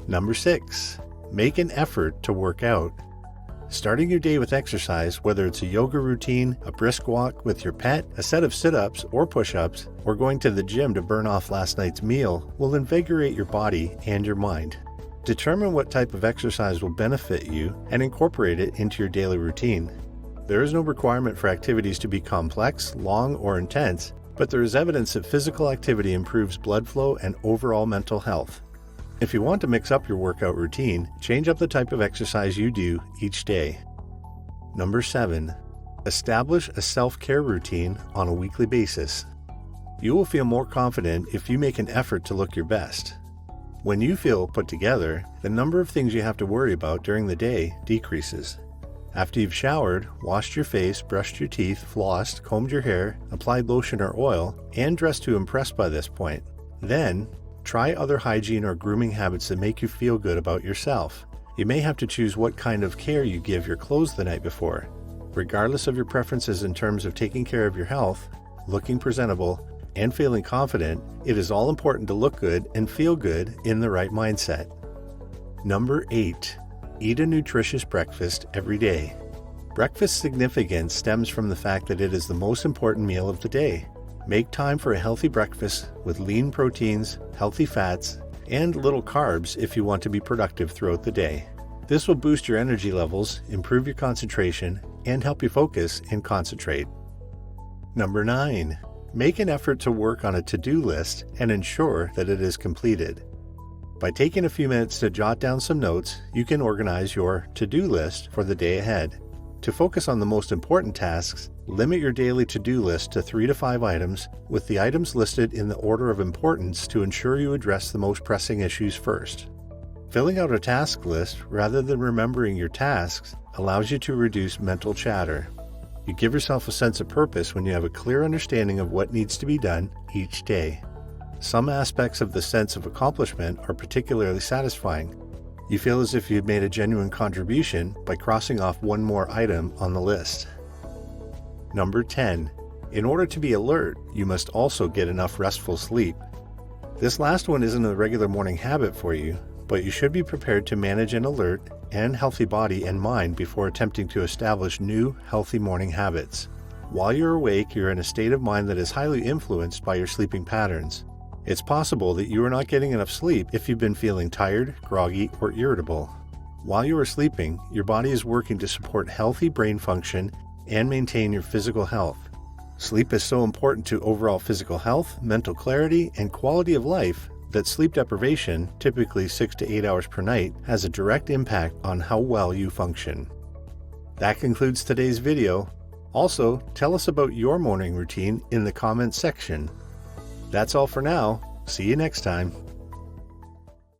Number 6. Make an effort to work out. Starting your day with exercise, whether it's a yoga routine, a brisk walk with your pet, a set of sit-ups or push-ups, or going to the gym to burn off last night's meal, will invigorate your body and your mind. Determine what type of exercise will benefit you and incorporate it into your daily routine. There is no requirement for activities to be complex, long, or intense, but there is evidence that physical activity improves blood flow and overall mental health. If you want to mix up your workout routine, change up the type of exercise you do each day. Number 7. Establish a self-care routine on a weekly basis. You will feel more confident if you make an effort to look your best. When you feel put together, the number of things you have to worry about during the day decreases. After you've showered, washed your face, brushed your teeth, flossed, combed your hair, applied lotion or oil, and dressed to impress by this point, then try other hygiene or grooming habits that make you feel good about yourself. You may have to choose what kind of care you give your clothes the night before. Regardless of your preferences in terms of taking care of your health, looking presentable, and feeling confident, it is all important to look good and feel good in the right mindset. Number 8. Eat a nutritious breakfast every day. Breakfast's significance stems from the fact that it is the most important meal of the day. Make time for a healthy breakfast with lean proteins, healthy fats, and little carbs if you want to be productive throughout the day. This will boost your energy levels, improve your concentration, and help you focus and concentrate. Number 9. Make an effort to work on a to-do list and ensure that it is completed. By taking a few minutes to jot down some notes, you can organize your to-do list for the day ahead. To focus on the most important tasks, limit your daily to-do list to 3 to 5 items, with the items listed in the order of importance to ensure you address the most pressing issues first. Filling out a task list rather than remembering your tasks allows you to reduce mental chatter. You give yourself a sense of purpose when you have a clear understanding of what needs to be done each day. Some aspects of the sense of accomplishment are particularly satisfying. You feel as if you've made a genuine contribution by crossing off one more item on the list. Number 10. In order to be alert, you must also get enough restful sleep. This last one isn't a regular morning habit for you, but you should be prepared to manage an alert and healthy body and mind before attempting to establish new, healthy morning habits. While you're awake, you're in a state of mind that is highly influenced by your sleeping patterns. It's possible that you are not getting enough sleep if you've been feeling tired, groggy, or irritable. While you are sleeping, your body is working to support healthy brain function and maintain your physical health. Sleep is so important to overall physical health, mental clarity, and quality of life that sleep deprivation, typically 6 to 8 hours per night, has a direct impact on how well you function. That concludes today's video. Also, tell us about your morning routine in the comments section. That's all for now. See you next time.